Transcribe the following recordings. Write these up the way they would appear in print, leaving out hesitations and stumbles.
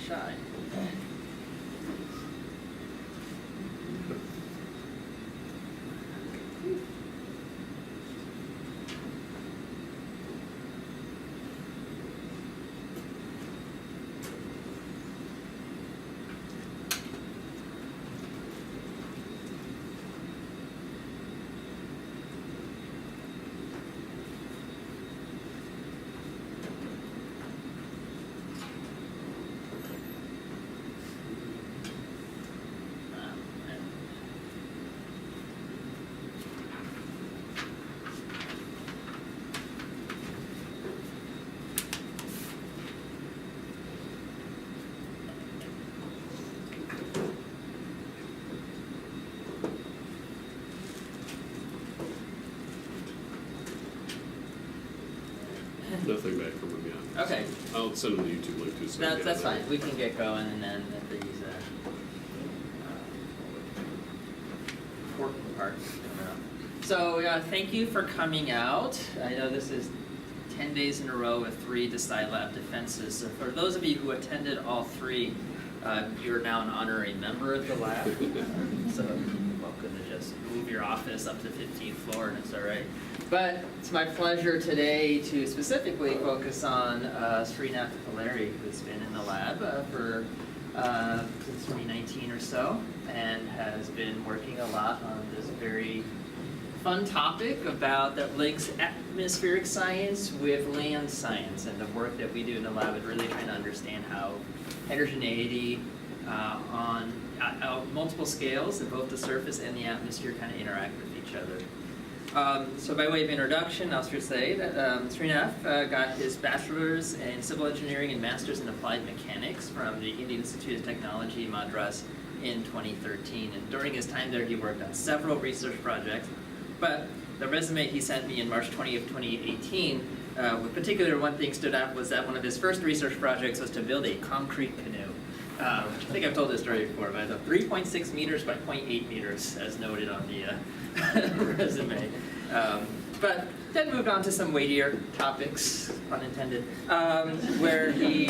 shy. Nothing back from him yet. Okay. I'll send him the YouTube link too. So That's fine. We can get going, and then if these important parts coming up. So thank you for coming out. I know this is 10 days in a row with 3 Decide Lab defenses. So for those of you who attended all 3, you're now an honorary member of the lab. So you're welcome to just move your office up to the 15th floor, and it's all right. But it's my pleasure today to specifically focus on Sreenath Paleri, who's been in the lab for since 2019 or so, and has been working a lot on this very fun topic that links atmospheric science with land science, and the work that we do in the lab is really trying to understand how heterogeneity on multiple scales in both the surface and the atmosphere kind of interact with each other. So by way of introduction, I'll just say that Sreenath got his bachelor's in civil engineering and master's in applied mechanics from the Indian Institute of Technology, Madras, in 2013. And during his time there, he worked on several research projects. But the resume he sent me in March 20 of 2018, with particular one thing stood out was that one of his first research projects was to build a concrete canoe. Which I think I've told this story before, but 3.6 meters by 0.8 meters, as noted on the resume. But then moved on to some weightier topics, pun intended, where he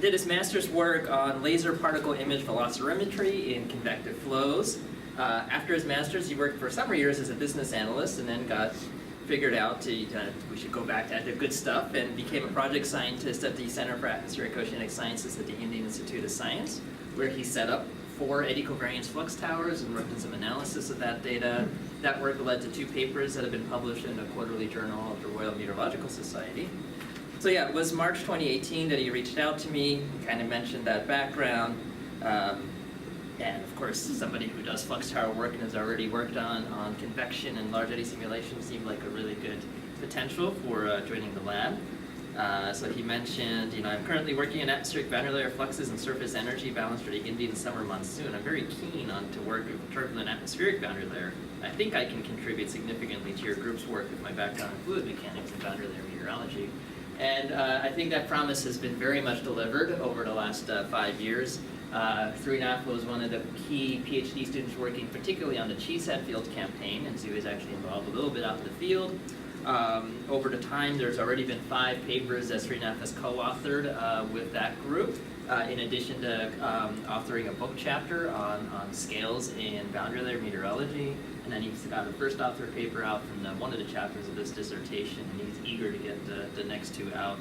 did his master's work on laser particle image velocimetry in convective flows. After his master's, he worked for several years as a business analyst, and then got figured out we should go back to the good stuff, and became a project scientist at the Center for Atmospheric Oceanic Sciences at the Indian Institute of Science, where he set up 4 eddy covariance flux towers and worked on some analysis of that data. That work led to 2 papers that have been published in the Quarterly Journal of the Royal Meteorological Society. So yeah, it was March 2018 that he reached out to me, kind of mentioned that background. And of course, somebody who does flux tower work and has already worked on convection and large eddy simulation seemed like a really good potential for joining the lab. So he mentioned, I'm currently working in atmospheric boundary layer fluxes and surface energy balance for the Indian summer monsoon. I'm very keen to work with turbulent atmospheric boundary layer. I think I can contribute significantly to your group's work with my background in fluid mechanics and boundary layer meteorology. And I think that promise has been very much delivered over the last 5 years. Sreenath was one of the key PhD students working particularly on the CHEESEHEAD field campaign, and so he was actually involved a little bit out in the field. Over the time, there's already been 5 papers that Sreenath has co-authored with that group, in addition to authoring a book chapter on scales in boundary layer meteorology. And then he's got a first author paper out from one of the chapters of this dissertation, and he's eager to get the next 2 out.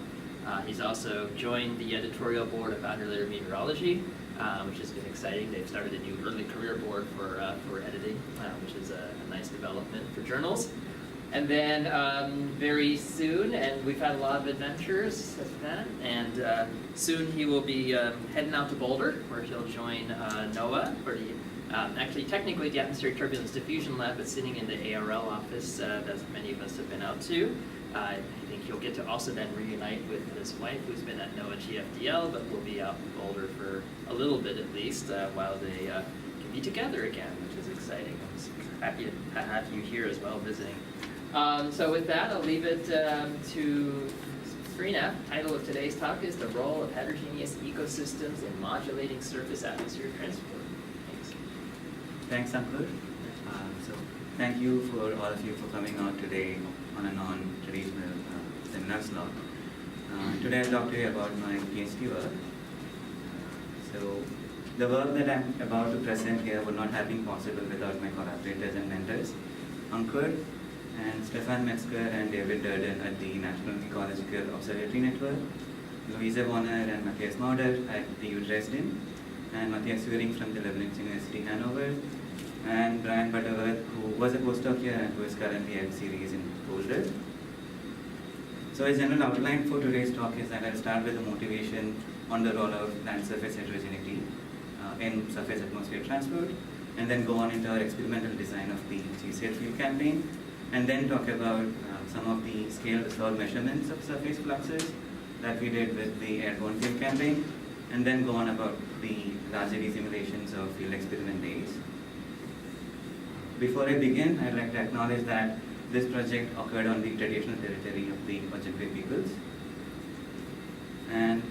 He's also joined the editorial board of boundary layer meteorology, which has been exciting. They've started a new early career board for editing, which is a nice development for journals. And then very soon, and we've had a lot of adventures with that, and soon he will be heading out to Boulder, where he'll join NOAA, where he, actually technically the Atmospheric Turbulence Diffusion Lab is sitting in the ARL office that many of us have been out to. I think he'll get to also then reunite with his wife, who's been at NOAA GFDL, but will be out in Boulder for a little bit at least, while they can be together again, which is exciting. I'm happy to have you here as well visiting. So with that, I'll leave it to Sreenath. The title of today's talk is The Role of Heterogeneous Ecosystems in Modulating Surface Atmosphere Transport. Thanks, Ankur. So thank you for all of you for coming out today on a non-traditional seminar slot. Today I'll talk to you about my PhD work. So the work that I'm about to present here would not have been possible without my collaborators and mentors, Ankur and Stefan Metzger and David Durden at the National Ecological Observatory Network, Louise Warner and Matthias Mauder at the TU Dresden, and Matthias Suring from the Leibniz University Hanover, and Brian Butterworth, who was a postdoc here and who is currently at series in Boulder. So a general outline for today's talk is that I'll start with the motivation on the role of land surface heterogeneity in surface atmosphere transport, and then go on into our experimental design of the CHEESEHEAD field campaign, and then talk about some of the scale resolved measurements of surface fluxes that we did with the Airborne field campaign, and then go on about the large eddy simulations of field experiment days. Before I begin, I'd like to acknowledge that this project occurred on the traditional territory of the Ojibwe peoples. And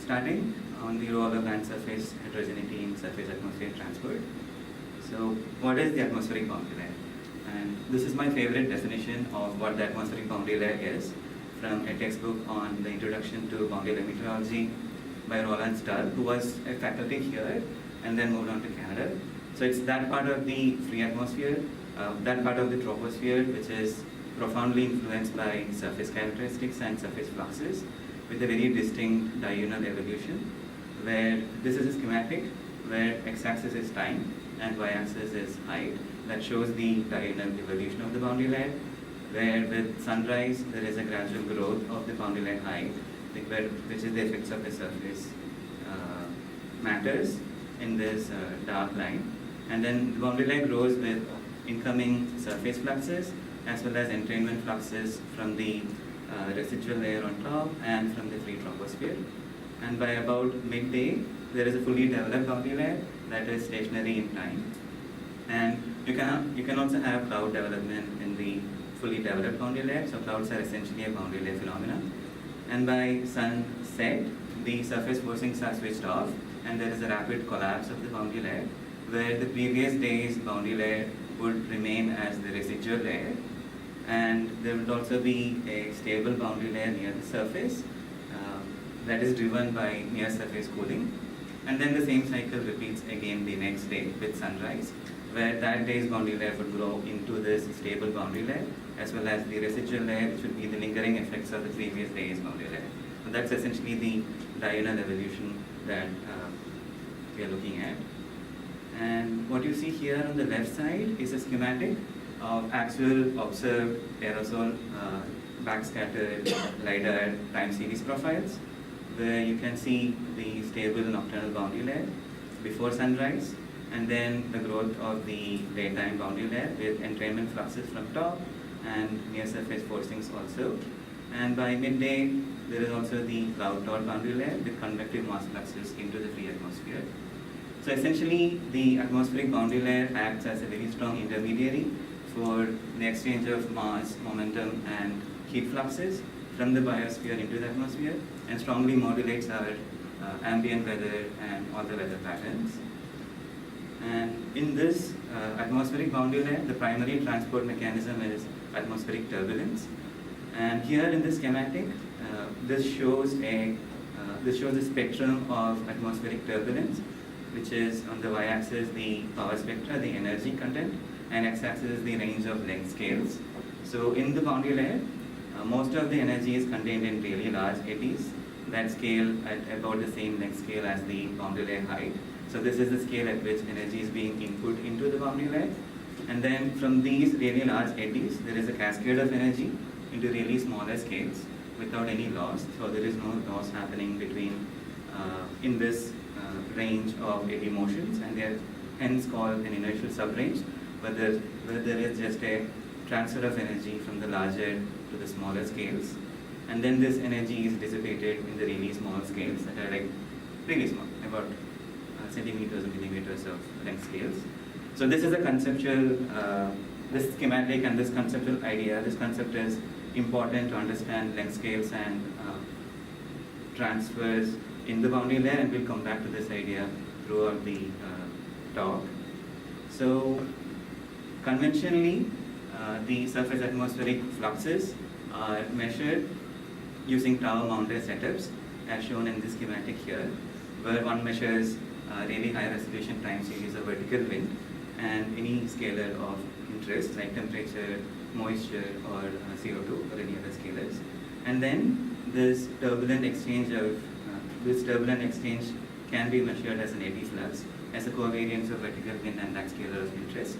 starting on the role of land surface heterogeneity in surface atmosphere transport. So what is the atmospheric boundary layer? And this is my favorite definition of what the atmospheric boundary layer is from a textbook on the introduction to boundary layer meteorology by Roland Stubb, who was a faculty here and then moved on to Canada. So it's that part of the free atmosphere, that part of the troposphere which is profoundly influenced by surface characteristics and surface fluxes with a very distinct diurnal evolution, where this is a schematic where x-axis is time and y-axis is height. That shows the diurnal evolution of the boundary layer, where with sunrise there is a gradual growth of the boundary layer height, which is the effects of the surface matters in this dark line. And then the boundary layer grows with incoming surface fluxes as well as entrainment fluxes from the residual layer on top and from the free troposphere. And by about midday, there is a fully developed boundary layer that is stationary in time. And you can also have cloud development in the fully developed boundary layer. So clouds are essentially a boundary layer phenomenon. And by sunset, the surface forcings are switched off, and there is a rapid collapse of the boundary layer, where the previous day's boundary layer would remain as the residual layer, and there would also be a stable boundary layer near the surface that is driven by near surface cooling. And then the same cycle repeats again the next day with sunrise, where that day's boundary layer would grow into this stable boundary layer, as well as the residual layer, which would be the lingering effects of the previous day's boundary layer. So that's essentially the diurnal evolution that we are looking at. And what you see here on the left side is a schematic of actual observed aerosol backscattered LiDAR time series profiles, where you can see the stable nocturnal boundary layer before sunrise, and then the growth of the daytime boundary layer with entrainment fluxes from top and near surface forcings also. And by midday, there is also the cloud dot boundary layer with convective mass fluxes into the free atmosphere. So essentially, the atmospheric boundary layer acts as a very strong intermediary for the exchange of mass, momentum, and heat fluxes from the biosphere into the atmosphere, and strongly modulates our ambient weather and all the weather patterns. And in this atmospheric boundary layer, the primary transport mechanism is atmospheric turbulence. And here in this schematic, this shows a spectrum of atmospheric turbulence, which is on the y-axis the power spectra, the energy content, and x-axis the range of length scales. So in the boundary layer, most of the energy is contained in really large eddies that scale at about the same length scale as the boundary layer height. So this is the scale at which energy is being input into the boundary layer. And then from these really large eddies, there is a cascade of energy into really smaller scales without any loss. So there is no loss happening between in this range of eddy motions, and they are hence called an inertial subrange, where there is just a transfer of energy from the larger to the smaller scales, and then this energy is dissipated in the really small scales that are like really small, about centimeters and millimeters of length scales. So this is a conceptual, this schematic and this conceptual idea, this concept is important to understand length scales and transfers in the boundary layer, and we'll come back to this idea throughout the talk. So conventionally, the surface atmospheric fluxes are measured using tower mounted setups, as shown in this schematic here. where one measures really high resolution time series of vertical wind and any scalar of interest like temperature, moisture, or CO2 or any other scalars. And then this turbulent exchange can be measured as an eddy flux as a covariance of vertical wind and that scalar of interest.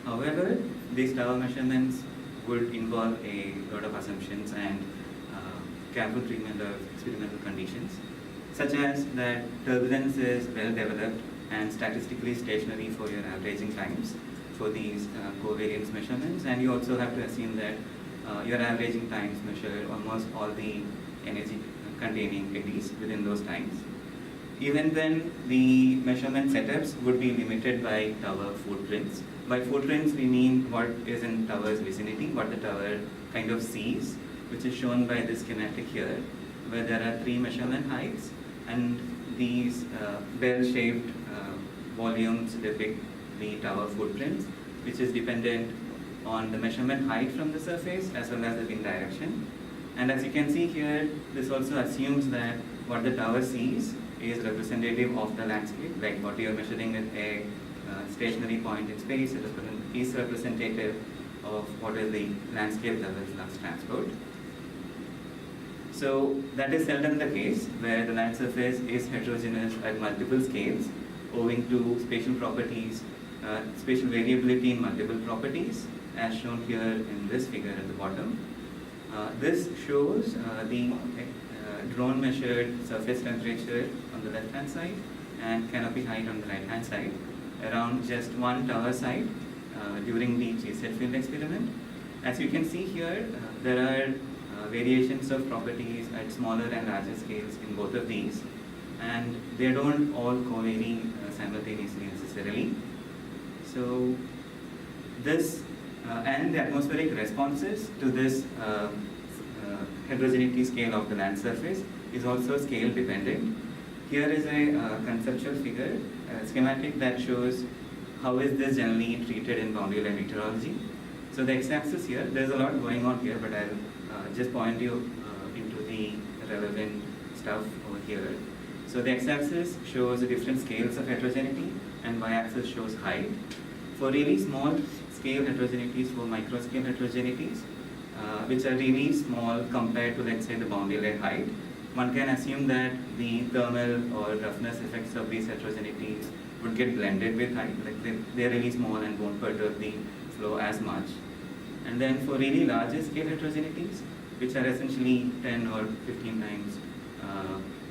However, these tower measurements would involve a lot of assumptions and careful treatment of experimental conditions, such as that turbulence is well developed and statistically stationary for your averaging times for these covariance measurements, and you also have to assume that your averaging times measure almost all the energy containing eddies within those times. Even then, the measurement setups would be limited by tower footprints. By footprints, we mean what is in tower's vicinity, what the tower kind of sees, which is shown by this schematic here, where there are 3 measurement heights, and these bell-shaped volumes depict the tower footprints, which is dependent on the measurement height from the surface as well as the wind direction. And as you can see here, this also assumes that what the tower sees is representative of the landscape, like what you are measuring at a stationary point in space is representative of what is the landscape level flux transport. So that is seldom the case, where the land surface is heterogeneous at multiple scales owing to spatial properties, spatial variability in multiple properties, as shown here in this figure at the bottom. This shows the drone measured surface temperature on the left hand side and canopy height on the right hand side around just one tower site during the CHEESEHEAD field experiment. As you can see here, there are variations of properties at smaller and larger scales in both of these, and they don't all co-vary simultaneously necessarily. So this and the atmospheric responses to this heterogeneity scale of the land surface is also scale dependent. Here is a conceptual figure, a schematic that shows how is this generally treated in boundary layer meteorology. So the x-axis here, there's a lot going on here, but I'll just point you into the relevant stuff over here. So the x-axis shows the different scales of heterogeneity, and y-axis shows height. For really small scale heterogeneities, for microscale heterogeneities, which are really small compared to, let's say, the boundary layer height, one can assume that the thermal or roughness effects of these heterogeneities would get blended with height, like they're really small and won't perturb the flow as much. And then for really larger scale heterogeneities, which are essentially 10 or 15 times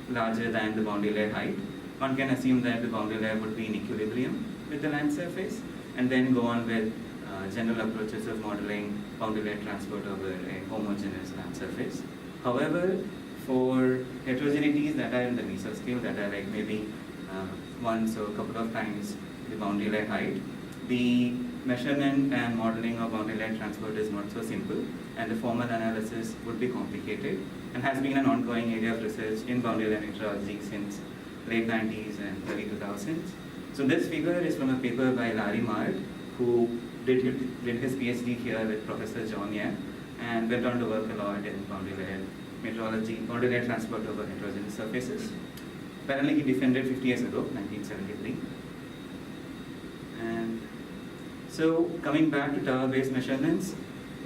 larger than the boundary layer height, one can assume that the boundary layer would be in equilibrium with the land surface, and then go on with general approaches of modeling boundary layer transport over a homogeneous land surface. However, for heterogeneities that are in the mesoscale, that are like maybe once or a couple of times the boundary layer height, the measurement and modeling of boundary layer transport is not so simple, and the formal analysis would be complicated, and has been an ongoing area of research in boundary layer meteorology since late 90s and early 2000s. So this figure is from a paper by Larry Mard, who did his PhD here with Professor John Yap, and went on to work a lot in boundary layer meteorology, boundary layer transport over heterogeneous surfaces. Apparently he defended 50 years ago, 1973. And so coming back to tower-based measurements,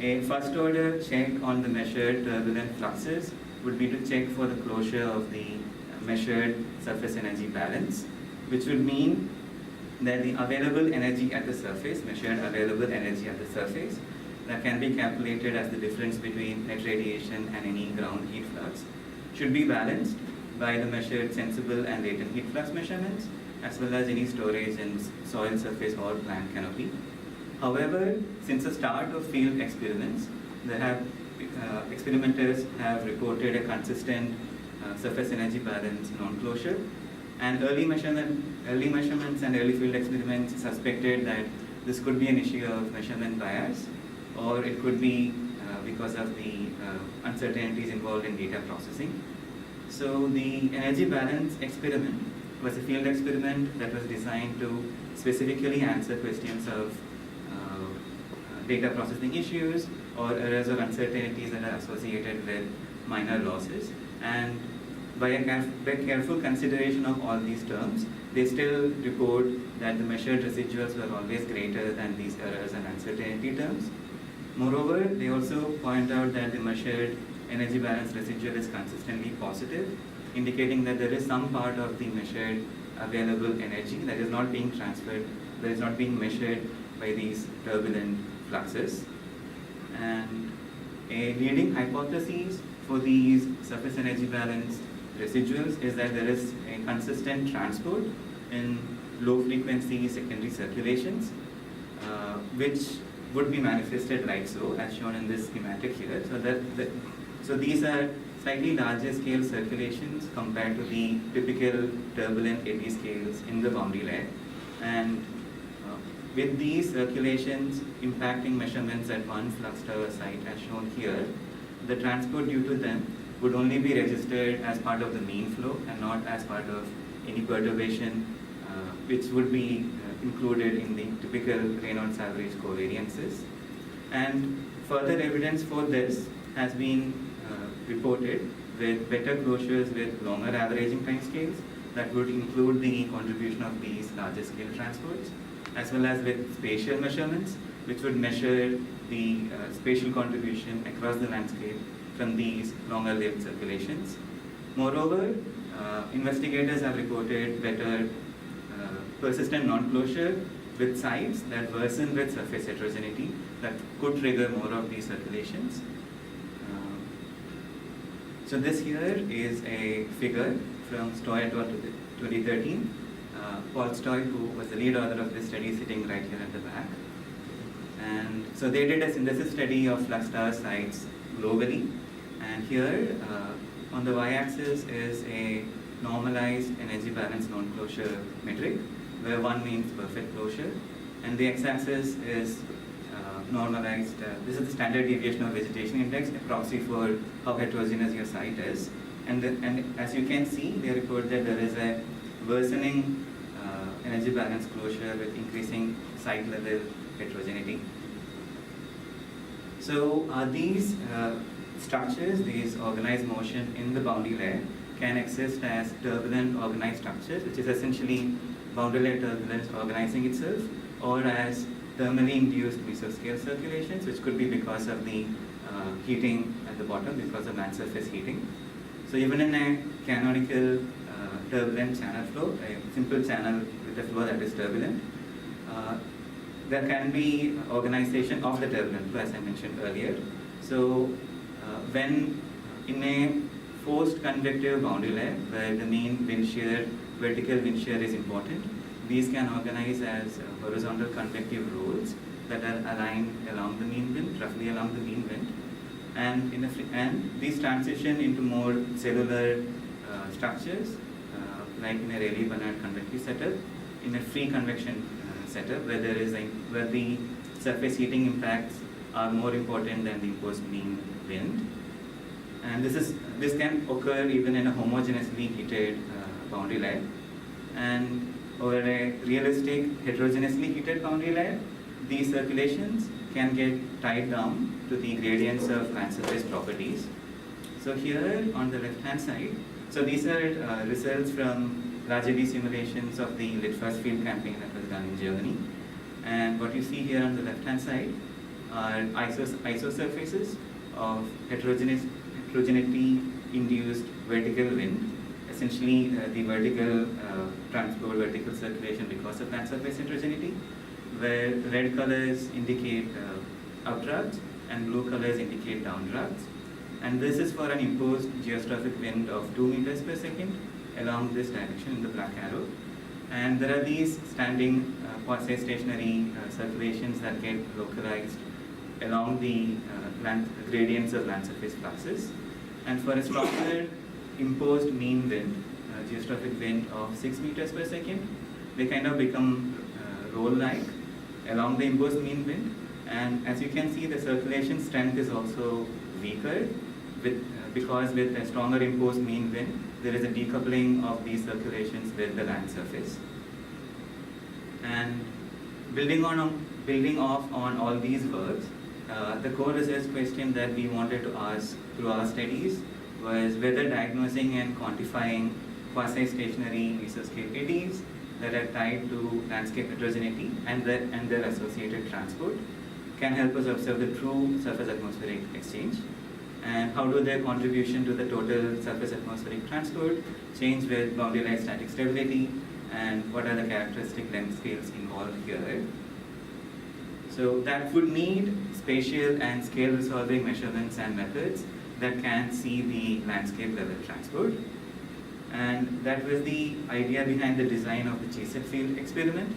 a first order check on the measured turbulent fluxes would be to check for the closure of the measured surface energy balance, which would mean that the available energy at the surface, measured available energy at the surface, that can be calculated as the difference between net radiation and any ground heat flux, should be balanced by the measured sensible and latent heat flux measurements, as well as any storage in soil surface or plant canopy. However, since the start of field experiments, experimenters have reported a consistent surface energy balance non-closure, and early measurements and early field experiments suspected that this could be an issue of measurement bias, or it could be because of the uncertainties involved in data processing. So the energy balance experiment was a field experiment that was designed to specifically answer questions of data processing issues or errors or uncertainties that are associated with minor losses. And by careful consideration of all these terms, they still report that the measured residuals were always greater than these errors and uncertainty terms. Moreover, they also point out that the measured energy balance residual is consistently positive, indicating that there is some part of the measured available energy that is not being transferred, that is not being measured by these turbulent fluxes. And a leading hypothesis for these surface energy balance residuals is that there is a consistent transport in low frequency secondary circulations, which would be manifested like so, as shown in this schematic here. So these are slightly larger scale circulations compared to the typical turbulent eddy scales in the boundary layer. And with these circulations impacting measurements at one flux tower site as shown here, the transport due to them would only be registered as part of the mean flow and not as part of any perturbation which would be included in the typical Reynolds average covariances. And further evidence for this has been reported with better closures with longer averaging timescales that would include the contribution of these larger scale transports, as well as with spatial measurements, which would measure the spatial contribution across the landscape from these longer lived circulations. Moreover, investigators have reported better persistent non-closure with sites that worsen with surface heterogeneity that could trigger more of these circulations. So this here is a figure from Stoy et al. 2013. Paul Stoy, who was the lead author of this study, sitting right here at the back. And so they did a synthesis study of flux tower sites globally. And here on the y-axis is a normalized energy balance non-closure metric, where 1 means perfect closure, and the x-axis is normalized. This is the standard deviation of vegetation index, a proxy for how heterogeneous your site is. And as you can see, they report that there is a worsening energy balance closure with increasing site level heterogeneity. So these structures, these organized motion in the boundary layer, can exist as turbulent organized structures, which is essentially boundary layer turbulence organizing itself, or as thermally induced mesoscale circulations, which could be because of the heating at the bottom, because of land surface heating. So even in a canonical turbulent channel flow, a simple channel with a flow that is turbulent, there can be organization of the turbulent flow, as I mentioned earlier. So when in a forced convective boundary layer, where the mean wind shear, vertical wind shear is important, these can organize as horizontal convective rolls that are aligned along the mean wind, roughly along the mean wind. And these transition into more cellular structures, like in a Rayleigh-Bernard convective setup, in a free convection setup, where where the surface heating impacts are more important than the imposed mean wind. And this can occur even in a homogeneously heated boundary layer. And over a realistic heterogeneously heated boundary layer, these circulations can get tied down to the gradients of land surface properties. So here on the left-hand side, so these are results from large eddy simulations of the Litfaß field campaign that was done in Germany. And what you see here on the left-hand side are isosurfaces of heterogeneity-induced vertical wind, essentially the vertical transport, vertical circulation because of land surface heterogeneity, where red colors indicate updrafts and blue colors indicate downdrafts. And this is for an imposed geostrophic wind of 2 meters per second along this direction in the black arrow. And there are these standing quasi-stationary circulations that get localized along the gradients of land surface fluxes. And for a stronger imposed mean wind, geostrophic wind of 6 meters per second, they kind of become roll-like along the imposed mean wind. And as you can see, the circulation strength is also weaker because with a stronger imposed mean wind, there is a decoupling of these circulations with the land surface. And building off on all these verbs, the core research question that we wanted to ask through our studies was whether diagnosing and quantifying quasi-stationary mesoscale eddies that are tied to landscape heterogeneity and their associated transport can help us observe the true surface atmospheric exchange, and how do their contribution to the total surface atmospheric transport change with boundary layer static stability, and what are the characteristic length scales involved here. So that would need spatial and scale resolving measurements and methods that can see the landscape level transport. And that was the idea behind the design of the CHEESEHEAD field experiment,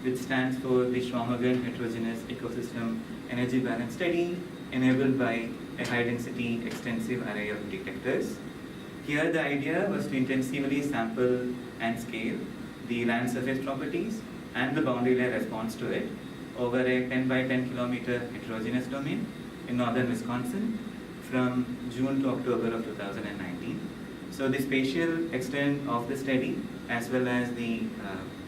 which stands for the Chequamegon Heterogeneous Ecosystem Energy Balance Study, enabled by a high-density extensive array of detectors. Here the idea was to intensively sample and scale the land surface properties and the boundary layer response to it over a 10 by 10 kilometer heterogeneous domain in northern Wisconsin from June to October of 2019. So the spatial extent of the study as well as the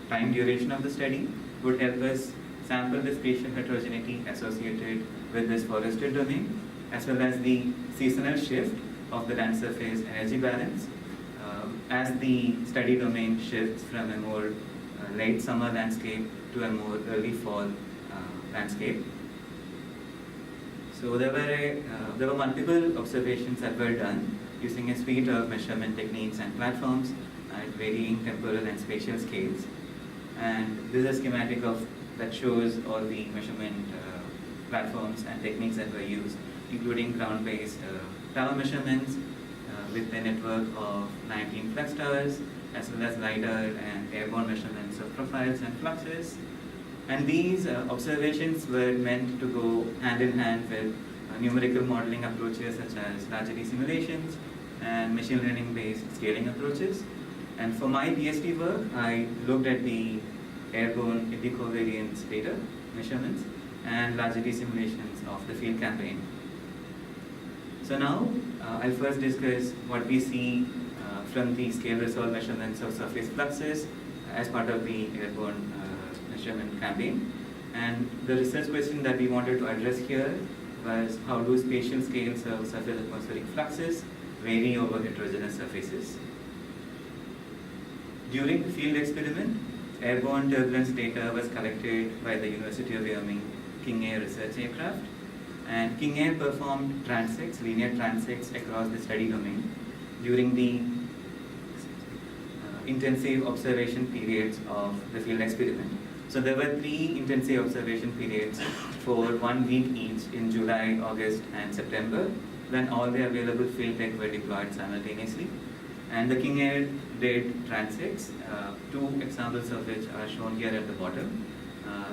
time duration of the study would help us sample the spatial heterogeneity associated with this forested domain, as well as the seasonal shift of the land surface energy balance as the study domain shifts from a more late summer landscape to a more early fall landscape. So there were multiple observations that were done using a suite of measurement techniques and platforms at varying temporal and spatial scales. And this is a schematic that shows all the measurement platforms and techniques that were used, including ground-based tower measurements with a network of 19 flux towers, as well as LiDAR and airborne measurements of profiles and fluxes. And these observations were meant to go hand in hand with numerical modeling approaches such as large eddy simulations and machine learning based scaling approaches. And for my PhD work, I looked at the airborne eddy covariance data measurements and large eddy simulations of the field campaign. So now I'll first discuss what we see from the scale resolve measurements of surface fluxes as part of the airborne measurement campaign. And the research question that we wanted to address here was, how do spatial scales of surface atmospheric fluxes vary over heterogeneous surfaces? During the field experiment, airborne turbulence data was collected by the University of Wyoming King Air research aircraft, and King Air performed transects, linear transects across the study domain during the intensive observation periods of the field experiment. So there were 3 intensive observation periods for 1 week each in July, August, and September, when all the available field tech were deployed simultaneously. And the King Air did transects, 2 examples of which are shown here at the bottom,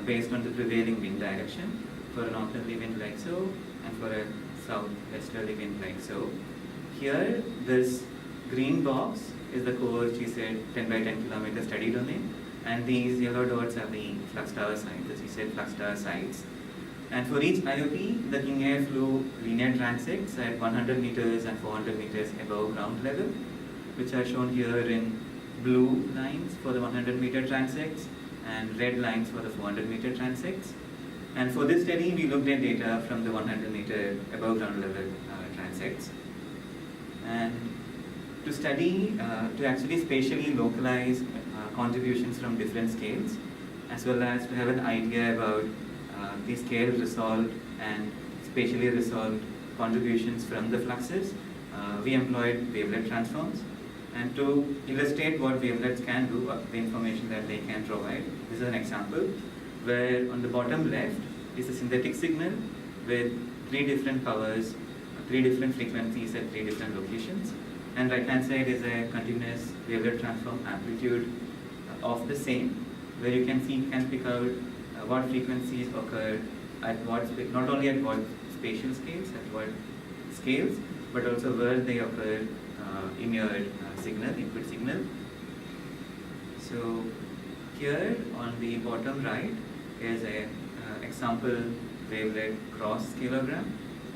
based on the prevailing wind direction, for a northerly wind like so, and for a southwesterly wind like so. Here, this green box is the core CHEESEHEAD 10 by 10 kilometer study domain, and these yellow dots are the flux tower sites, the CHEESEHEAD flux tower sites. And for each IOP, the King Air flew linear transects at 100 meters and 400 meters above ground level, which are shown here in blue lines for the 100 meter transects and red lines for the 400 meter transects. And for this study, we looked at data from the 100 meter above ground level transects. And to study, to actually spatially localize contributions from different scales, as well as to have an idea about the scale resolved and spatially resolved contributions from the fluxes, we employed wavelet transforms. And to illustrate what wavelets can do, the information that they can provide, this is an example where on the bottom left is a synthetic signal with 3 different powers, 3 different frequencies at 3 different locations. And right hand side is a continuous wavelet transform amplitude of the same, where you can pick out what frequencies occur at what, not only at what spatial scales, at what scales, but also where they occur in your input signal. So here on the bottom right is a example wavelet cross scaleogram,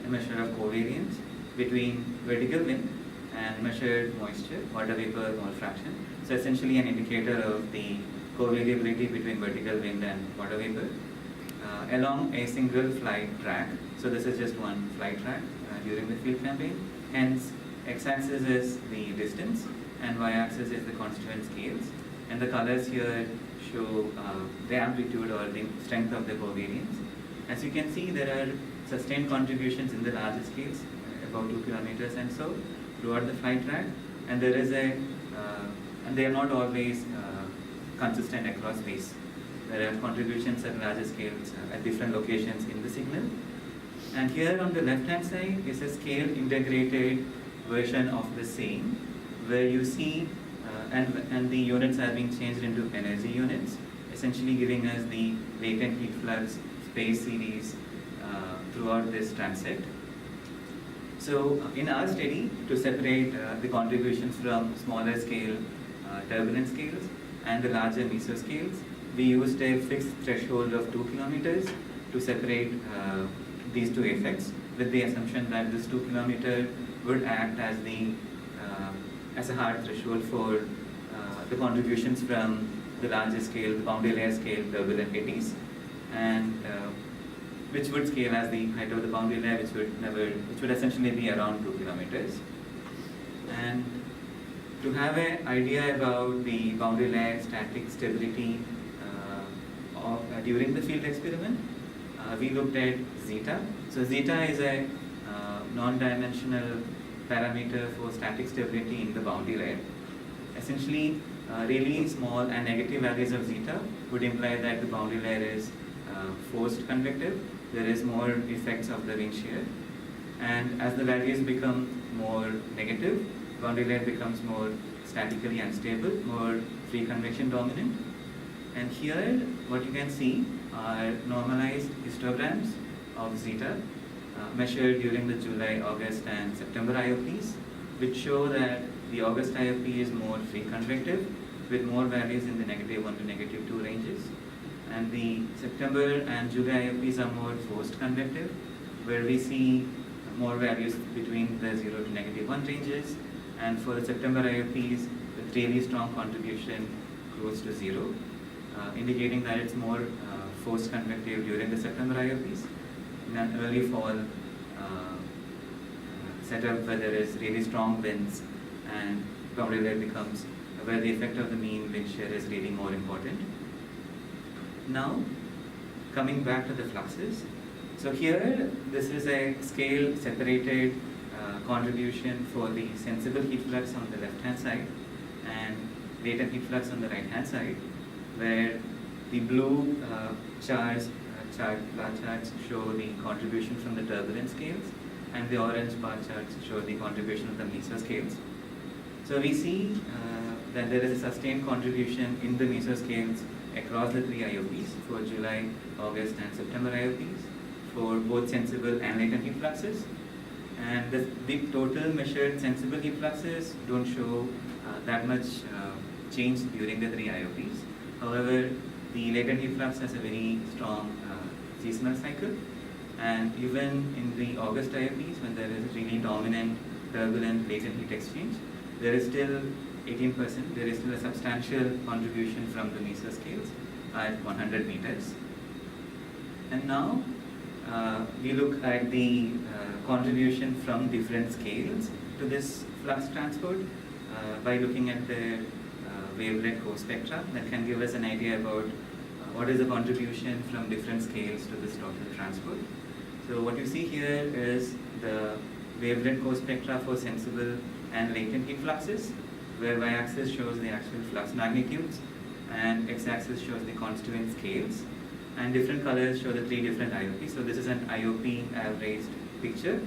a measure of covariance between vertical wind and measured moisture, water vapor mole fraction. So essentially an indicator of the covariability between vertical wind and water vapor along a single flight track. So this is just one flight track during the field campaign. Hence, x-axis is the distance and y-axis is the constituent scales. And the colors here show the amplitude or the strength of the covariance. As you can see, there are sustained contributions in the larger scales, about 2 kilometers and so, throughout the flight track. And there is and they are not always consistent across space. There are contributions at larger scales at different locations in the signal. And here on the left-hand side is a scale integrated version of the same, where you see, and the units are being changed into energy units, essentially giving us the latent heat flux space series throughout this transect. So in our study, to separate the contributions from smaller scale turbulent scales and the larger mesoscales, we used a fixed threshold of 2 kilometers to separate these two effects, with the assumption that this 2 kilometer would act as as a hard threshold for the contributions from the larger scale, the boundary layer scale turbulent eddies, and which would scale as the height of the boundary layer, which would essentially be around 2 kilometers. And to have an idea about the boundary layer static stability during the field experiment, we looked at zeta. So zeta is a non-dimensional parameter for static stability in the boundary layer. Essentially, really small and negative values of zeta would imply that the boundary layer is forced convective. There is more effects of the wind shear. And as the values become more negative, boundary layer becomes more statically unstable, more free convection dominant. And here, what you can see are normalized histograms of zeta measured during the July, August, and September IOPs, which show that the August IOP is more free convective, with more values in the -1 to -2 ranges. And the September and July IOPs are more forced convective, where we see more values between the 0 to -1 ranges. And for the September IOPs, with really strong contribution close to 0, indicating that it's more forced convective during the September IOPs. In an early fall setup where there is really strong winds and boundary layer becomes where the effect of the mean wind shear is really more important. Now, coming back to the fluxes. So here, this is a scale separated contribution for the sensible heat flux on the left-hand side and latent heat flux on the right-hand side, where the blue bar charts show the contribution from the turbulent scales, and the orange bar charts show the contribution of the mesoscales. So we see that there is a sustained contribution in the mesoscales across the 3 IOPs for July, August, and September IOPs for both sensible and latent heat fluxes. And the total measured sensible heat fluxes don't show that much change during the 3 IOPs. However, the latent heat flux has a very strong seasonal cycle, and even in the August IOPs, when there is a really dominant turbulent latent heat exchange, there is still 18%, there is still a substantial contribution from the mesoscales at 100 meters. And now we look at the contribution from different scales to this flux transport by looking at the wavelet co-spectra that can give us an idea about what is the contribution from different scales to this total transport. So what you see here is the wavelet co-spectra for sensible and latent heat fluxes, where y-axis shows the actual flux magnitudes and x-axis shows the constituent scales, and different colors show the 3 different IOPs. So this is an IOP averaged picture,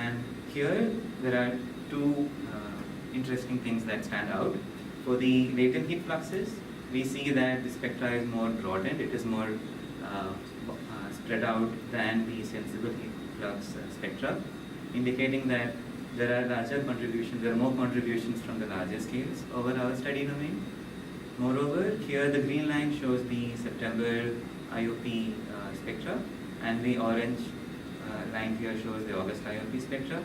and here there are 2 interesting things that stand out. For the latent heat fluxes, we see that the spectra is more broadened, it is more spread out than the sensible heat flux spectra, indicating that there are more contributions from the larger scales over our study domain. Moreover, here the green line shows the September IOP spectra, and the orange line here shows the August IOP spectra.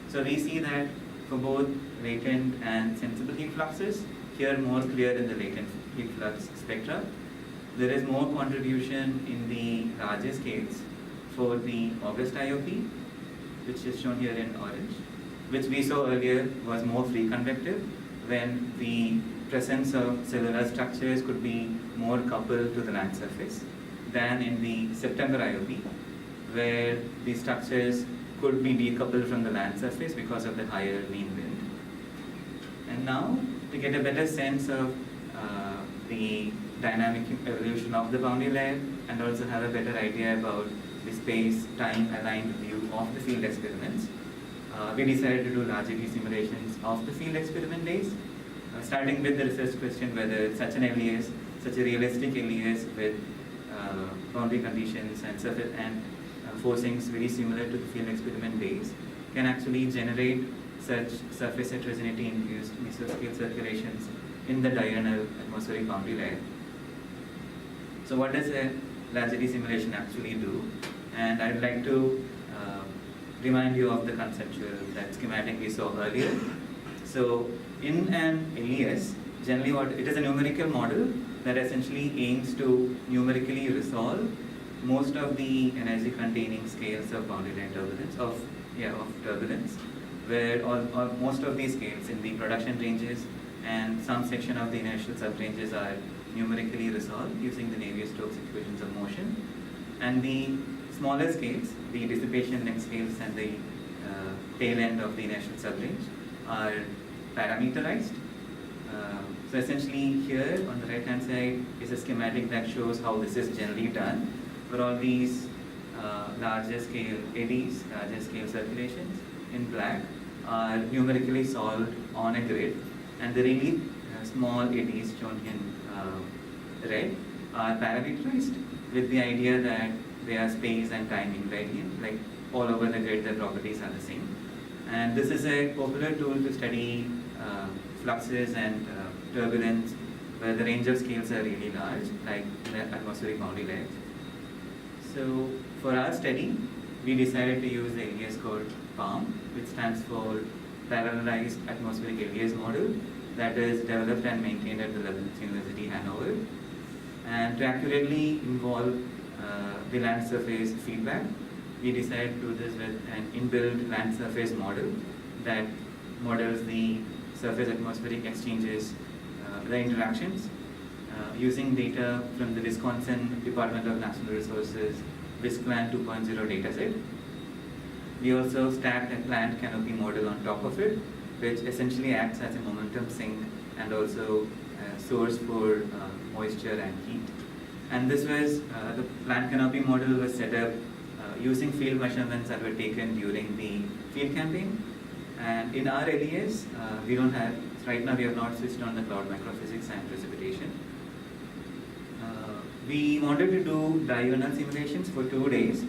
So we see that for both latent and sensible heat fluxes, here more clear in the latent heat flux spectra. There is more contribution in the larger scales for the August IOP, which is shown here in orange, which we saw earlier was more free convective, when the presence of cellular structures could be more coupled to the land surface than in the September IOP, where the structures could be decoupled from the land surface because of the higher mean wind. And now, to get a better sense of the dynamic evolution of the boundary layer and also have a better idea about the space-time aligned view of the field experiments, we decided to do large eddy simulations of the field experiment days, starting with the research question whether such an LES, such a realistic LES with boundary conditions and surface and forcings very similar to the field experiment days can actually generate such surface heterogeneity induced mesoscale circulations in the diurnal atmospheric boundary layer. So what does a large eddy simulation actually do? And I'd like to remind you of the conceptual, that schematic we saw earlier. So in an LES, generally it is a numerical model that essentially aims to numerically resolve most of the energy containing scales of boundary layer turbulence, of turbulence, where most of these scales in the production ranges and some section of the inertial subranges are numerically resolved using the Navier-Stokes equations of motion. And the smaller scales, the dissipation length scales and the tail end of the inertial subrange are parameterized. So essentially here on the right hand side is a schematic that shows how this is generally done for all these larger scale eddies, larger scale circulations in black are numerically solved on a grid, and the really small eddies shown in red are parameterized with the idea that they are space and time invariant, like all over the grid the properties are the same. And this is a popular tool to study fluxes and turbulence where the range of scales are really large, like the atmospheric boundary layers. So for our study, we decided to use the LES code PALM, which stands for Parallelized Atmospheric LES Model, that is developed and maintained at the Leibniz University, Hanover. And to accurately involve the land surface feedback, we decided to do this with an inbuilt land surface model that models the surface atmospheric exchanges, the interactions, using data from the Wisconsin Department of Natural Resources WisClan 2.0 dataset. We also stacked a plant canopy model on top of it, which essentially acts as a momentum sink and also a source for moisture and heat. And this was, the plant canopy model was set up using field measurements that were taken during the field campaign. And in our LES, we don't have, right now we have not switched on the cloud microphysics and precipitation. We wanted to do diurnal simulations for 2 days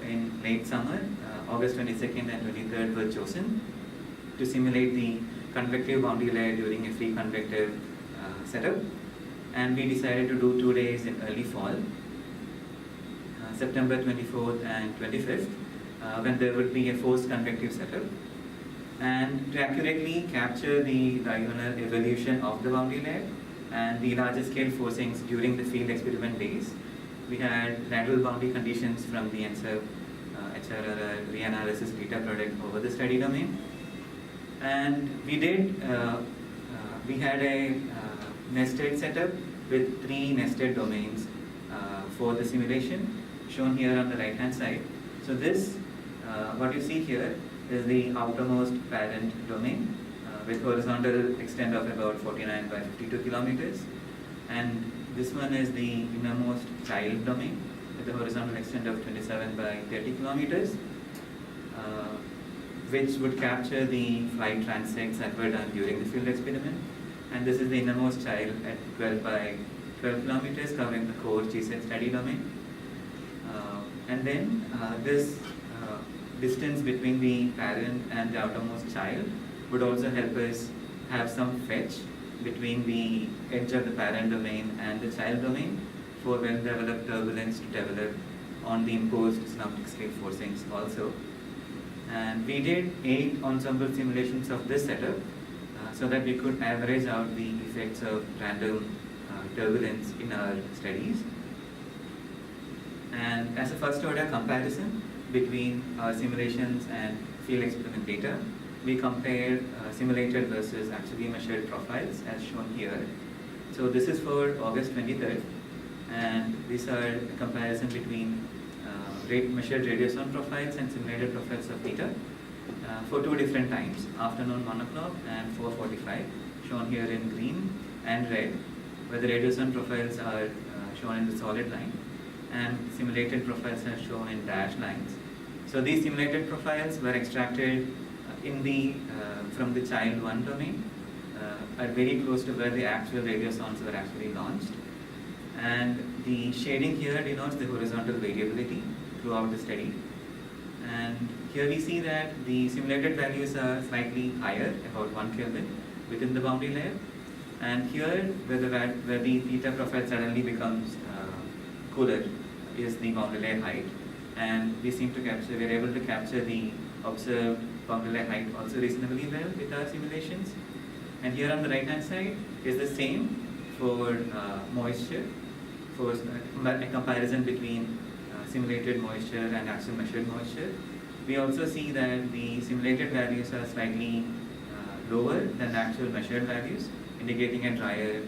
in late summer. August 22nd and 23rd were chosen to simulate the convective boundary layer during a free convective setup. And we decided to do 2 days in early fall, September 24th and 25th, when there would be a forced convective setup. And to accurately capture the diurnal evolution of the boundary layer and the larger scale forcings during the field experiment days, we had lateral boundary conditions from the NSERP HRR reanalysis data product over the study domain. And we had a nested setup with 3 nested domains for the simulation, shown here on the right hand side. So this, what you see here, is the outermost parent domain with horizontal extent of about 49 by 52 kilometers. And this one is the innermost child domain with a horizontal extent of 27 by 30 kilometers, which would capture the flight transects that were done during the field experiment. And this is the innermost child at 12 by 12 kilometers covering the core CHEESEHEAD study domain. And then this distance between the parent and the outermost child would also help us have some fetch between the edge of the parent domain and the child domain for well-developed turbulence to develop on the imposed synoptic scale forcings also. And we did 8 ensemble simulations of this setup so that we could average out the effects of random turbulence in our studies. And as a first order comparison between our simulations and field experiment data, we compare simulated versus actually measured profiles as shown here. So this is for August 23rd, and these are a comparison between measured radiation profiles and simulated profiles of theta for two different times, afternoon 1 o'clock and 4:45, shown here in green and red, where the radiation profiles are shown in the solid line, and simulated profiles are shown in dashed lines. So these simulated profiles were extracted from the child 1 domain, are very close to where the actual radiosondes were actually launched. And the shading here denotes the horizontal variability throughout the study. And here we see that the simulated values are slightly higher, about 1 Kelvin, within the boundary layer. And here, where the theta profile suddenly becomes cooler, is the boundary layer height. And we are able to capture the observed boundary layer height also reasonably well with our simulations. And here on the right hand side is the same for moisture, for a comparison between simulated moisture and actual measured moisture. We also see that the simulated values are slightly lower than the actual measured values, indicating a drier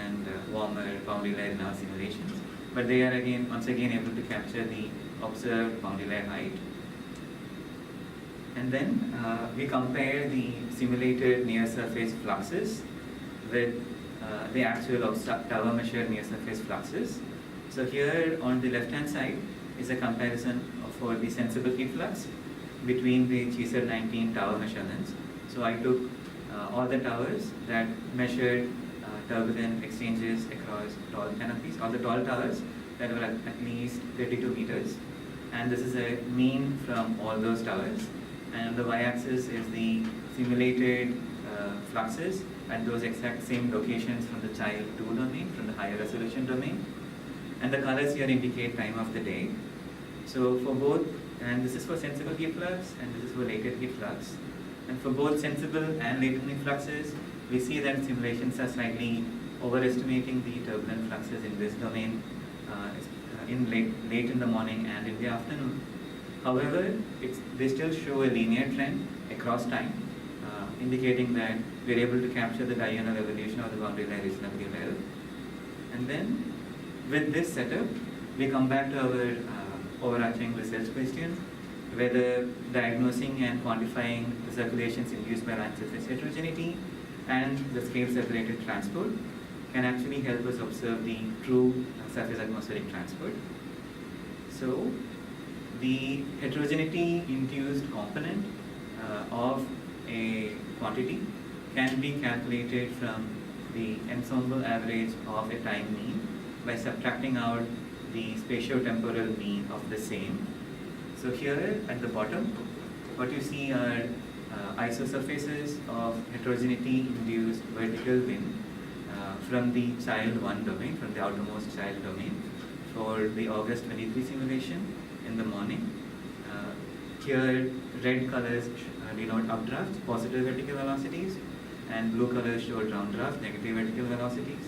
and warmer boundary layer in our simulations. But they are once again able to capture the observed boundary layer height. And then we compare the simulated near surface fluxes with the actual tower measured near surface fluxes. So here on the left hand side is a comparison for the sensible heat flux between the CHEESEHEAD 19 tower measurements. So I took all the towers that measured turbulent exchanges across tall canopies, all the tall towers that were at least 32 meters. And this is a mean from all those towers. And on the y-axis is the simulated fluxes at those exact same locations from the child 2 domain, from the higher resolution domain. And the colors here indicate time of the day. So for both, and this is for sensible heat flux and this is for latent heat flux. And for both sensible and latent heat fluxes, we see that simulations are slightly overestimating the turbulent fluxes in this domain late in the morning and in the afternoon. However, they still show a linear trend across time, indicating that we're able to capture the diurnal evolution of the boundary layer reasonably well. And then, with this setup, we come back to our overarching research question, whether diagnosing and quantifying the circulations induced by line surface heterogeneity and the scale separated transport can actually help us observe the true surface atmospheric transport. So, the heterogeneity induced component of a quantity can be calculated from the ensemble average of a time mean by subtracting out the spatio-temporal mean of the same. So here at the bottom, what you see are isosurfaces of heterogeneity induced vertical wind from the child 1 domain, from the outermost child domain, for the August 23 simulation in the morning. Here, red colors denote updrafts, positive vertical velocities, and blue colors show downdraft, negative vertical velocities.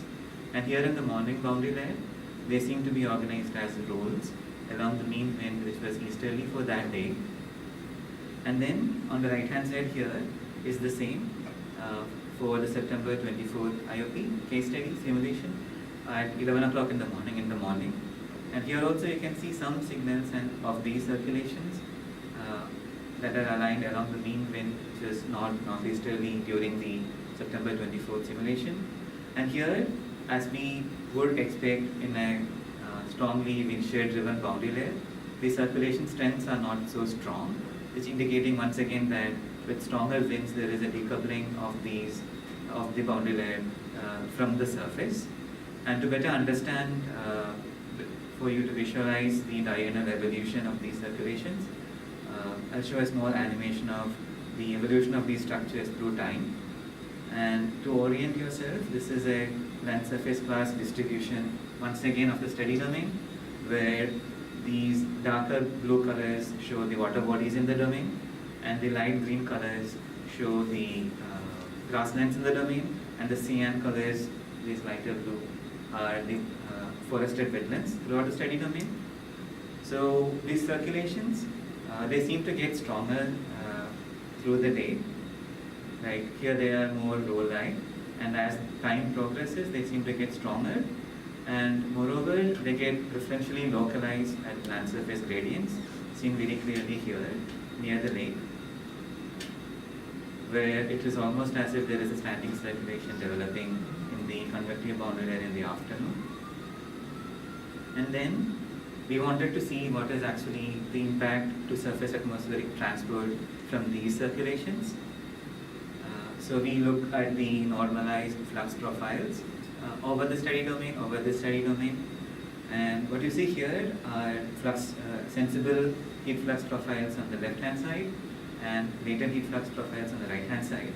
And here in the morning boundary layer, they seem to be organized as rolls along the mean wind, which was easterly for that day. And then on the right hand side here is the same for the September 24th IOP case study simulation at 11 o'clock in the morning. And here also you can see some signals of these circulations that are aligned along the mean wind, which is northeasterly during the September 24th simulation. And here, as we would expect in a strongly wind shear driven boundary layer, the circulation strengths are not so strong, which indicating once again that with stronger winds there is a decoupling of the boundary layer from the surface. And to better understand, for you to visualize the diurnal evolution of these circulations, I'll show a small animation of the evolution of these structures through time. And to orient yourself, this is a land surface class distribution, once again of the study domain, where these darker blue colors show the water bodies in the domain, and the light green colors show the grasslands in the domain, and the cyan colors, these lighter blue, are the forested wetlands throughout the study domain. So these circulations, they seem to get stronger through the day, Like here they are more roll-like, and as time progresses, they seem to get stronger. And moreover, they get preferentially localized at land surface gradients, seen very clearly here near the lake, where it is almost as if there is a standing circulation developing in the convective boundary layer in the afternoon. And then we wanted to see what is actually the impact to surface atmospheric transport from these circulations. So we look at the normalized flux profiles over the study domain, over this study domain. And what you see here are sensible heat flux profiles on the left-hand side and latent heat flux profiles on the right-hand side,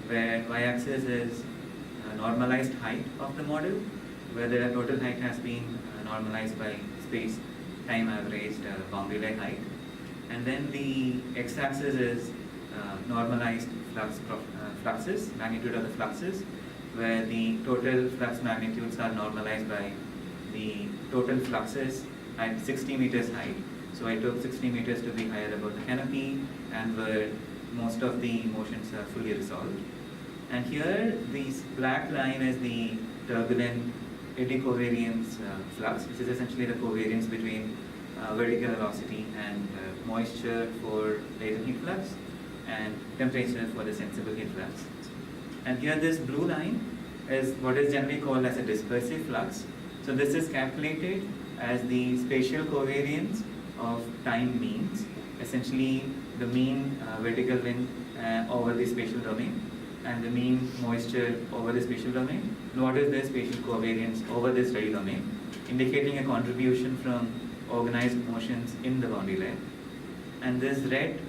where y-axis is normalized height of the model, where the total height has been normalized by space time averaged boundary layer height. And then the x-axis is normalized fluxes, magnitude of the fluxes, where the total flux magnitudes are normalized by the total fluxes at 60 meters height. So I took 60 meters to be higher above the canopy and where most of the motions are fully resolved. And here, this black line is the turbulent eddy covariance flux, which is essentially the covariance between vertical velocity and moisture for latent heat flux and temperature for the sensible heat flux. And here this blue line is what is generally called as a dispersive flux. So this is calculated as the spatial covariance of time means, essentially the mean vertical wind over the spatial domain and the mean moisture over the spatial domain. And what is the spatial covariance over this study domain, indicating a contribution from organized motions in the boundary layer. And this red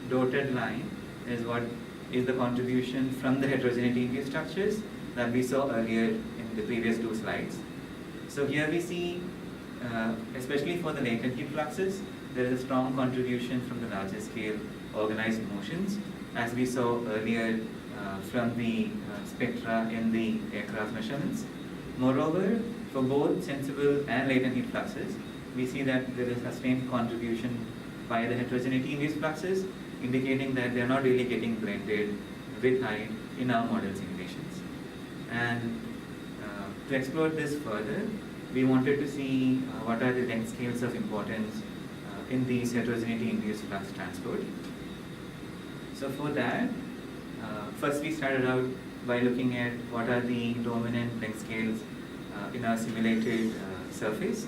dotted line is what is the contribution from the heterogeneity induced structures that we saw earlier in the previous two slides. So here we see, especially for the latent heat fluxes, there is a strong contribution from the larger scale organized motions, as we saw earlier from the spectra in the aircraft measurements. Moreover, for both sensible and latent heat fluxes, we see that there is a sustained contribution by the heterogeneity induced fluxes, indicating that they are not really getting blended with height in our model simulations. And to explore this further, we wanted to see what are the length scales of importance in these heterogeneity induced flux transport. So for that, first we started out by looking at what are the dominant length scales in our simulated surface.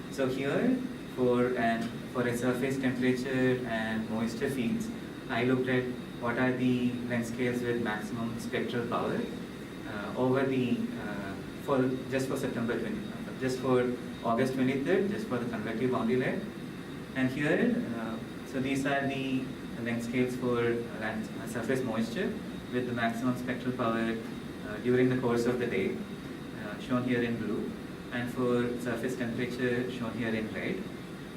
So here, for a surface temperature and moisture fields, I looked at what are the length scales with maximum spectral power over the just for September 20, just for August 23rd, just for the convective boundary layer. And here, so these are the length scales for surface moisture with the maximum spectral power during the course of the day, shown here in blue, and for surface temperature shown here in red.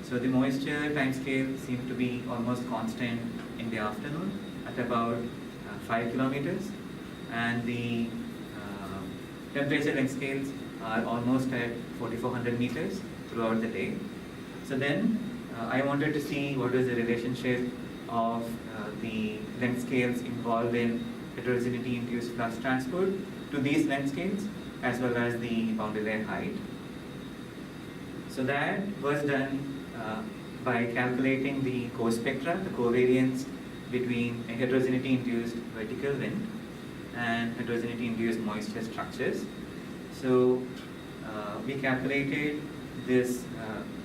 So the moisture timescale seemed to be almost constant in the afternoon at about 5 kilometers, and the temperature length scales are almost at 4,400 meters throughout the day. So then I wanted to see what is the relationship of the length scales involved in heterogeneity induced flux transport to these length scales as well as the boundary layer height. So that was done by calculating the co-spectra, the covariance between a heterogeneity induced vertical wind and heterogeneity induced moisture structures. So we calculated this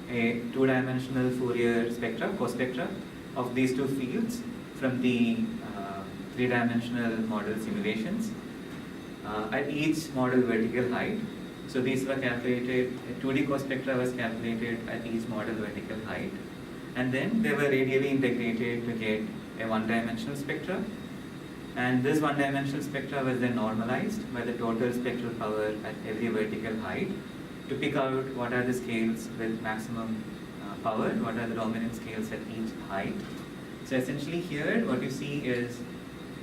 a two-dimensional Fourier spectra, co-spectra of these two fields from the three-dimensional model simulations at each model vertical height. So these were calculated, a 2D co-spectra was calculated at each model vertical height, and then they were radially integrated to get a one-dimensional spectra. And this one-dimensional spectra was then normalized by the total spectral power at every vertical height to pick out what are the scales with maximum power, what are the dominant scales at each height. So essentially here what you see is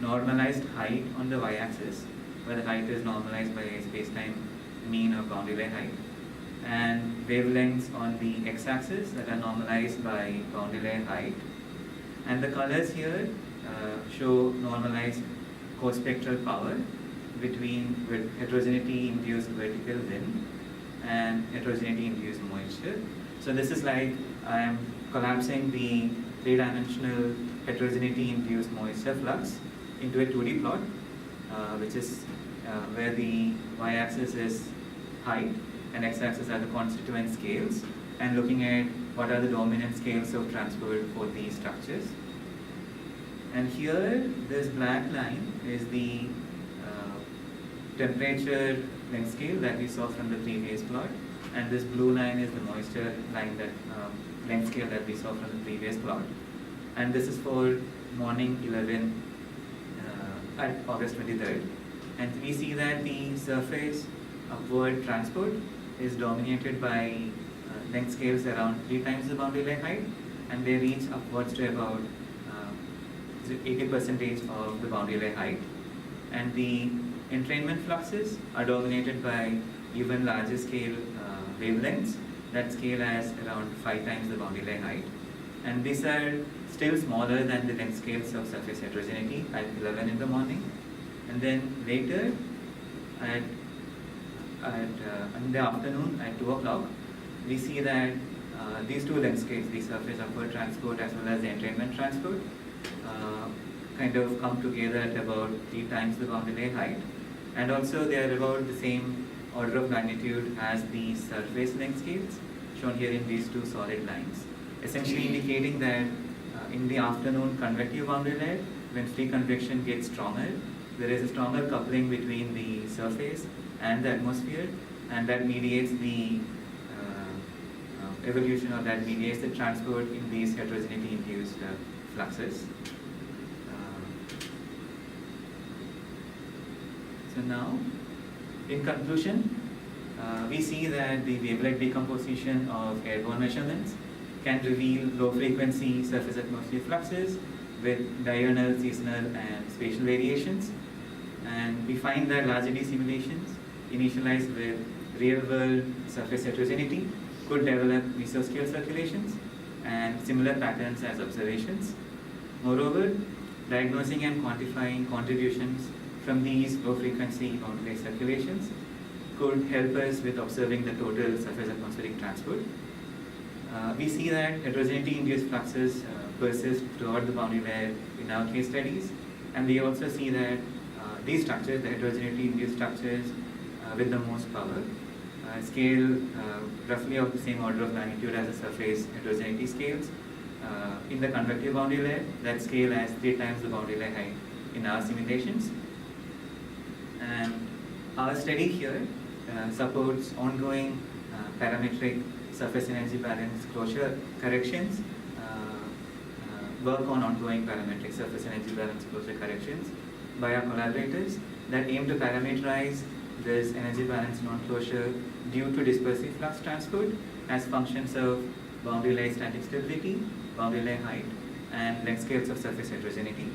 normalized height on the y-axis, where the height is normalized by a space-time mean of boundary layer height, and wavelengths on the x-axis that are normalized by boundary layer height. And the colors here show normalized co-spectral power with heterogeneity-induced vertical wind and heterogeneity-induced moisture. So this is like I am collapsing the three-dimensional heterogeneity-induced moisture flux into a 2D plot, which is where the y-axis is height and x-axis are the constituent scales, and looking at what are the dominant scales of transport for these structures. And here, this black line is the temperature length scale that we saw from the previous plot, and this blue line is the moisture line that length scale that we saw from the previous plot. And this is for morning 11 at August 23rd. And we see that the surface upward transport is dominated by length scales around 3 times the boundary layer height, and they reach upwards to about 80% of the boundary layer height. And the entrainment fluxes are dominated by even larger scale wavelengths that scale as around 5 times the boundary layer height. And these are still smaller than the length scales of surface heterogeneity at 11 in the morning. And then later in the afternoon at 2 o'clock, we see that these two length scales, the surface upward transport as well as the entrainment transport, kind of come together at about 3 times the boundary layer height. And also they are about the same order of magnitude as the surface length scales, shown here in these two solid lines, essentially indicating that in the afternoon convective boundary layer, when free convection gets stronger, there is a stronger coupling between the surface and the atmosphere, and that mediates the evolution, or that mediates the transport in these heterogeneity-induced fluxes. So now, in conclusion, we see that the wavelet decomposition of airborne measurements can reveal low-frequency surface atmosphere fluxes with diurnal, seasonal, and spatial variations. And we find that large eddy simulations initialized with real-world surface heterogeneity could develop mesoscale circulations and similar patterns as observations. Moreover, diagnosing and quantifying contributions from these low-frequency boundary layer circulations could help us with observing the total surface atmospheric transport. We see that heterogeneity-induced fluxes persist throughout the boundary layer in our case studies, and we also see that these structures, the heterogeneity-induced structures with the most power, scale roughly of the same order of magnitude as the surface heterogeneity scales in the convective boundary layer that scale as 3 times the boundary layer height in our simulations. And our study here supports ongoing parametric surface energy balance closure corrections, work on ongoing parametric surface energy balance closure corrections by our collaborators that aim to parameterize this energy balance non-closure due to dispersive flux transport as functions of boundary layer static stability, boundary layer height, and length scales of surface heterogeneity.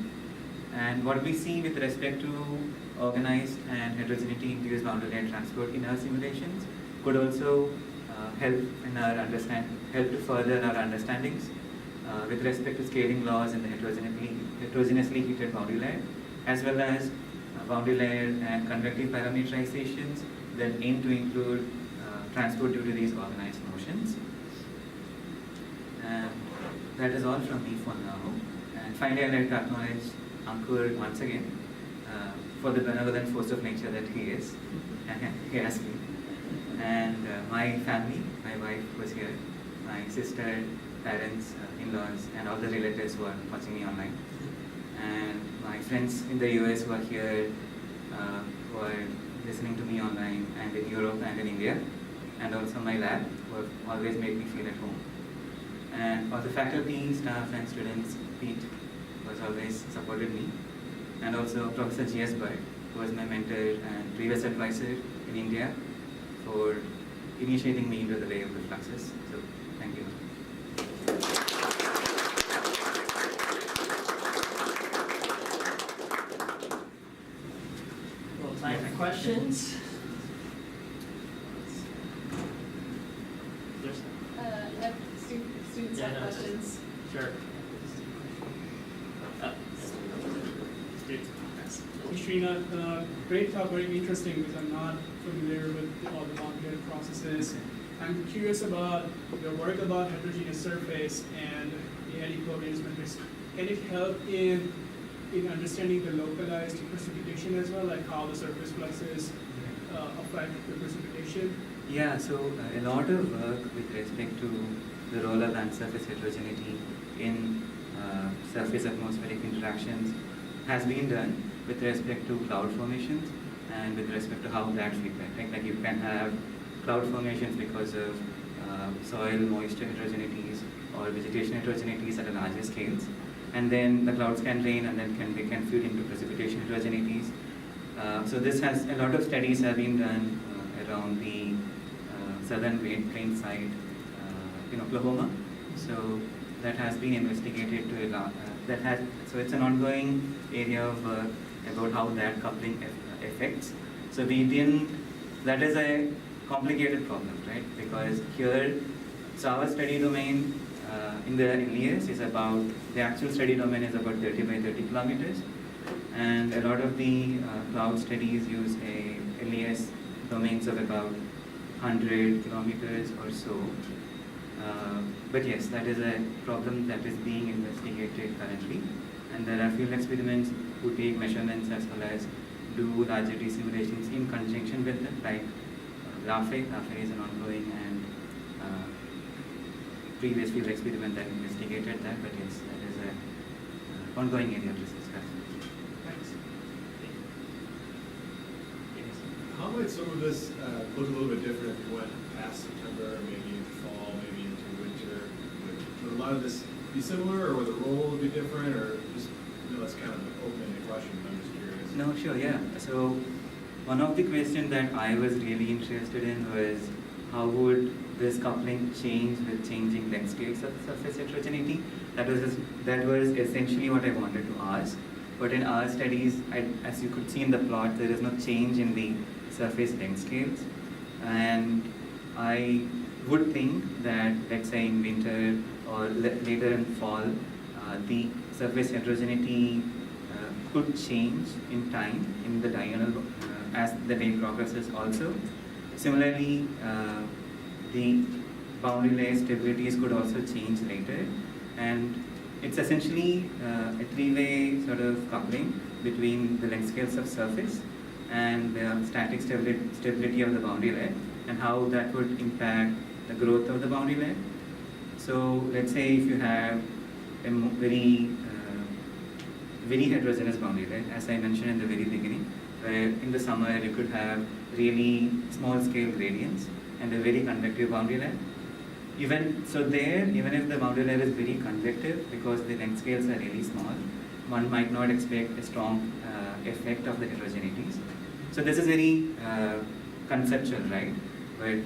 And what we see with respect to organized and heterogeneity-induced boundary layer transport in our simulations could also help to further our understandings with respect to scaling laws in the heterogeneously heated boundary layer, as well as boundary layer and convective parameterizations that aim to include transport due to these organized motions. And that is all from me for now. And finally, I'd like to acknowledge Ankur once again for the benevolent force of nature that he is. He asked me. And my family, my wife was here, my sister, parents, in-laws, and all the relatives who are watching me online. And my friends in the US who are here, who are listening to me online, and in Europe and in India, and also my lab, who have always made me feel at home. And all the faculty, staff, and students, Pete, who has always supported me, and also Professor G.S. Bird, who was my mentor and previous advisor in India, for initiating me into the way of the fluxes. So, thank you. Well, time for questions. If students have questions. Sure. Students. Sreenath, great talk, very interesting because I'm not familiar with all the molecular processes. I'm curious about your work about heterogeneous surface and the eddy covariance matrix. Can it help in understanding the localized precipitation as well, like how the surface fluxes affect the precipitation? Yeah, so a lot of work with respect to the role of land surface heterogeneity in surface atmospheric interactions has been done with respect to cloud formations and with respect to how that feedback, right? Like you can have cloud formations because of soil moisture heterogeneities or vegetation heterogeneities at a larger scales, and then the clouds can rain and then they can feed into precipitation heterogeneities. So this has a lot of studies have been done around the southern Great Plains side in Oklahoma. So that has been investigated to a lot. So it's an ongoing area of work about how that coupling affects. So that is a complicated problem, right? Because here, so our study domain in the LES is about, the actual study domain is about 30 by 30 kilometers. And a lot of the cloud studies use a LES domains of about 100 kilometers or so. But yes, that is a problem that is being investigated currently. And there are field experiments who take measurements as well as do larger simulations in conjunction with them, like LAFE. LAFE is an ongoing and previous field experiment that investigated that, but yes, that is an ongoing area of research. Thanks. How might some of this look a little bit different if we went past September, maybe into fall, maybe into winter? Would a lot of this be similar, or would the role be different, or just, that's kind of an open-ended question, but I'm just curious. No, sure, yeah. So one of the questions that I was really interested in was how would this coupling change with changing length scales of surface heterogeneity? That was essentially what I wanted to ask. But in our studies, as you could see in the plot, there is no change in the surface length scales. And I would think that, let's say in winter or later in fall, the surface heterogeneity could change in time in the diurnal as the day progresses also. Similarly, the boundary layer stabilities could also change later. And it's essentially a three-way sort of coupling between the length scales of surface and the static stability of the boundary layer and how that would impact the growth of the boundary layer. So let's say if you have a very heterogeneous boundary layer, as I mentioned in the very beginning, where in the summer you could have really small scale gradients and a very convective boundary layer. Even if the boundary layer is very convective, because the length scales are really small, one might not expect a strong effect of the heterogeneities. So this is very conceptual, right? But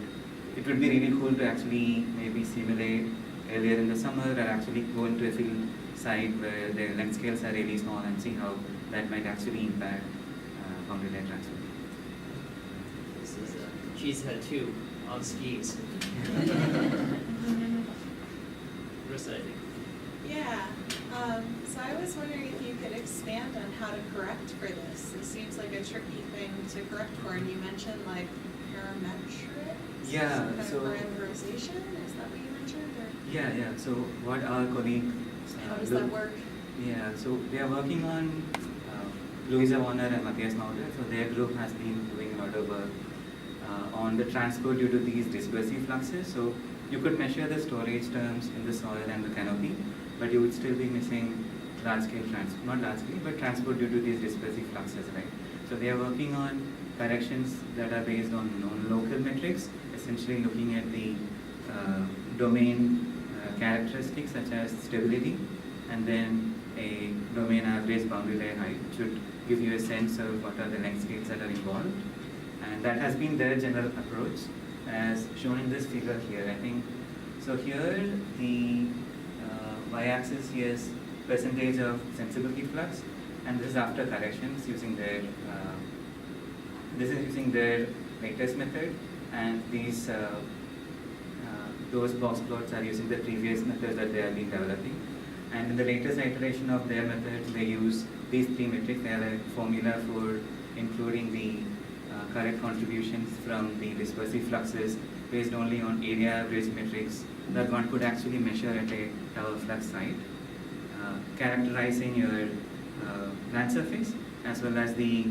it would be really cool to actually maybe simulate earlier in the summer or actually go into a field site where the length scales are really small and see how that might actually impact boundary layer transfer. This is CHEESEHEAD 2 on skis. Marissa, I think. Yeah, so I was wondering if you could expand on how to correct for this. It seems like a tricky thing to correct for, and you mentioned like parametrics? Yeah, some kind so- of parameterization, is that what you mentioned? Or Yeah. So what our colleague how does that work? Yeah, so they are working on Louisa Warner and Matthias Mauder. So their group has been doing a lot of work on the transport due to these dispersive fluxes. So you could measure the storage terms in the soil and the canopy, but you would still be missing large-scale transport, not large-scale, but transport due to these dispersive fluxes, right? So they are working on corrections that are based on non-local metrics, essentially looking at the domain characteristics such as stability, and then a domain average boundary layer height, which should give you a sense of what are the length scales that are involved. And that has been their general approach, as shown in this figure here, I think. So here, the y-axis here is percentage of sensibility flux, and this is after corrections using their latest method, and these those box plots are using the previous methods that they have been developing. And in the latest iteration of their methods, they use these three metrics, they have a formula for including the correct contributions from the dispersive fluxes based only on area average metrics that one could actually measure at a tower flux site, characterizing your land surface as well as the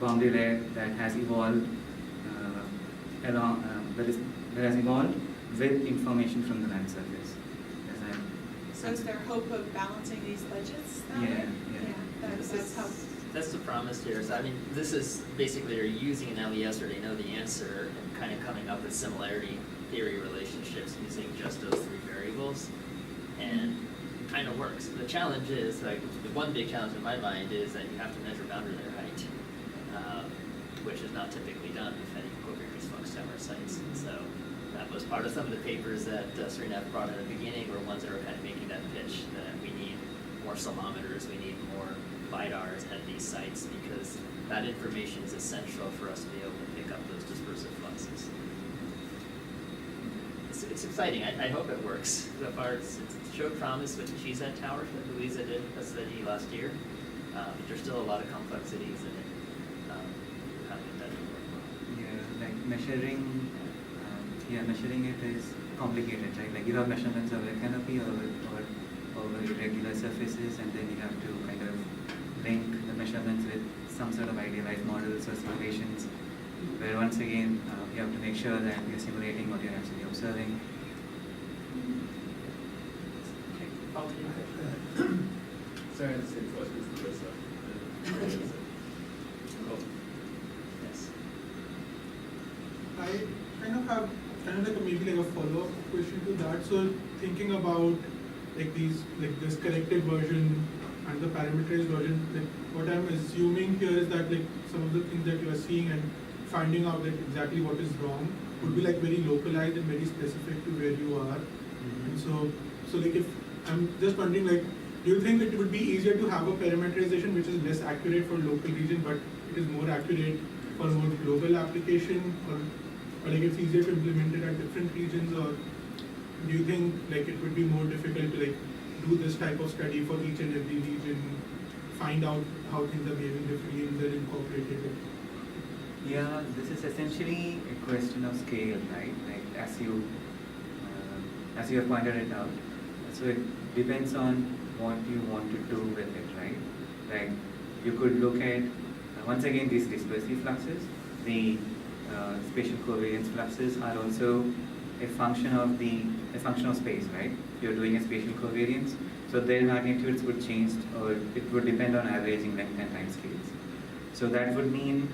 boundary layer that has evolved that has evolved with information from the land surface. So is there hope of balancing these budgets that Yeah, way? yeah. That's how. That's the promise here. So I mean, this is basically you're using an LES or they know the answer and kind of coming up with similarity theory relationships using just those three variables, and kind of works. The challenge is, like, the one big challenge in my mind is that you have to measure boundary layer height, which is not typically done with any coherent flux tower sites. And so that was part of some of the papers that Sreenath brought in the beginning, were ones that were kind of making that pitch that we need more salometers, we need more LiDARs at these sites, because that information is essential for us to be able to pick up those dispersive fluxes. It's exciting. I hope it works. So far, it's showed promise with the CHEESEHEAD towers that Louisa did a study last year. But there's still a lot of complexities in it. How to get that to work well. Yeah, like measuring it is complicated, right? Like you have measurements of a canopy or irregular surfaces, and then you have to kind of link the measurements with some sort of idealized models or simulations, where once again you have to make sure that you're simulating what you're actually observing. Sorry, the same question as Melissa. Yes. I kind of have maybe like a follow-up question to that. So thinking about like this corrected version and the parameterized version, like what I'm assuming here is that like some of the things that you are seeing and finding out like exactly what is wrong would be like very localized and very specific to where you are. And so like if I'm just wondering, like, do you think it would be easier to have a parameterization which is less accurate for local region but it is more accurate for more global application, or like it's easier to implement it at different regions, or do you think like it would be more difficult to like do this type of study for each and every region, find out how things are behaving differently and then incorporate it? Yeah, this is essentially a question of scale, right? Like as you have pointed it out. So it depends on what you want to do with it, right? Like you could look at once again these dispersive fluxes, the spatial covariance fluxes are also a function of space, right? You're doing a spatial covariance, so their magnitudes would change, or it would depend on averaging length and time scales. So that would mean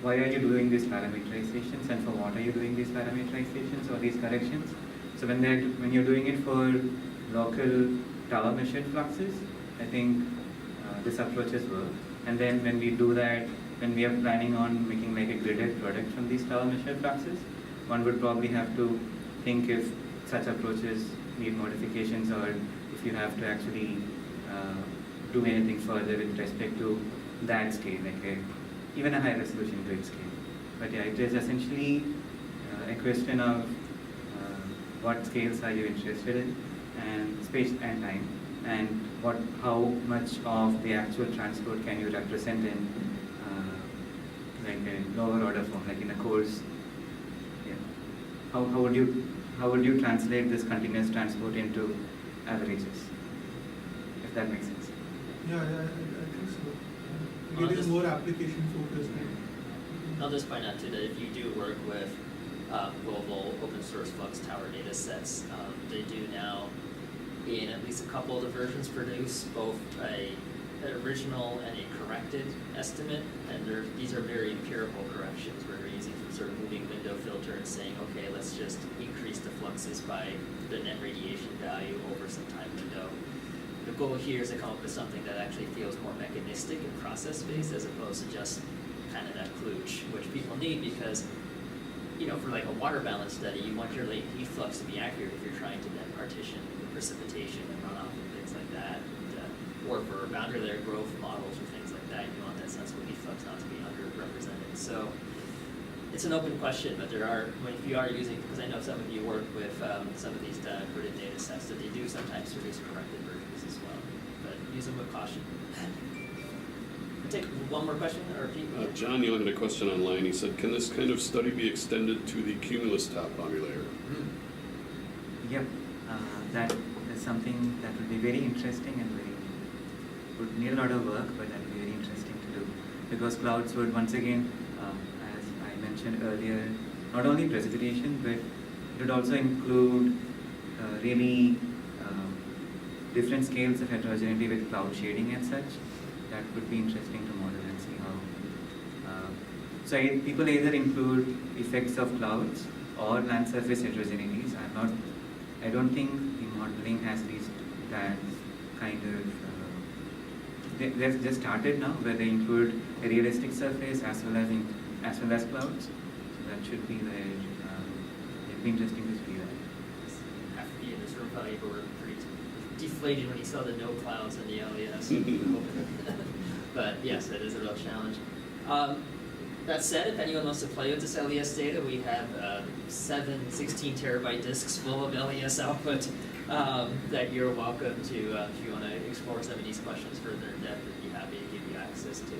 why are you doing these parameterizations, and for what are you doing these parameterizations or these corrections? So when you're doing it for local tower measured fluxes, I think this approaches work. And then when we do that, when we are planning on making like a gridded product from these tower measured fluxes, one would probably have to think if such approaches need modifications, or if you have to actually do anything further with respect to that scale, like even a high resolution grid scale. But yeah, it is essentially a question of what scales are you interested in, and space and time, and how much of the actual transport can you represent in like a lower order form, like in a course. Yeah. How would you translate this continuous transport into averages, if that makes sense? Yeah, I think so. Well, It is more application focused. I'll just point out too that if you do work with global open source flux tower data sets, they do now, in at least a couple of the versions, produce both an original and a corrected estimate, and these are very empirical corrections where they're using some sort of moving window filter and saying, okay, let's just increase the fluxes by the net radiation value over some time window. The goal here is to come up with something that actually feels more mechanistic and process-based as opposed to just kind of that kludge, which people need because, you know, for like a water balance study, you want your latent heat flux to be accurate if you're trying to then partition the precipitation and runoff and things like that. Or for boundary layer growth models or things like that, you want that sensible heat flux not to be underrepresented. So it's an open question, but if you are using, because I know some of you work with some of these gridded data sets, that they do sometimes produce corrected versions as well. But use them with caution. We'll take one more question, or Pete? John Young had a question online. He said, can this kind of study be extended to the cumulus top boundary layer? Yep, that is something that would be very interesting and would need a lot of work, but that would be very interesting to do. Because clouds would once again, as I mentioned earlier, not only precipitation, but it would also include really different scales of heterogeneity with cloud shading and such. That would be interesting to model and see how. People either include effects of clouds or land surface heterogeneities. I don't think the modeling has reached that kind of. They've just started now, where they include a realistic surface as well as clouds. So that should be there. It'd be interesting to see that. Half of you in this room probably were pretty deflated when you saw the no clouds in the LES. But yes, it is a real challenge. That said, if anyone wants to play with this LES data, we have 7 16 terabyte disks full of LES output that you're welcome to, if you want to explore some of these questions further in depth, we'd be happy to give you access to.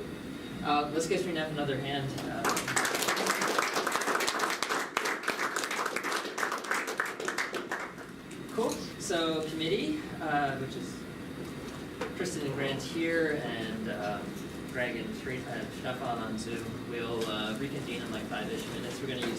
Let's give Sreenath another hand. Cool. So committee, which is Kristen and Grant here, and Greg and Stefan on Zoom, we'll reconvene in like 5-ish minutes. We're going to use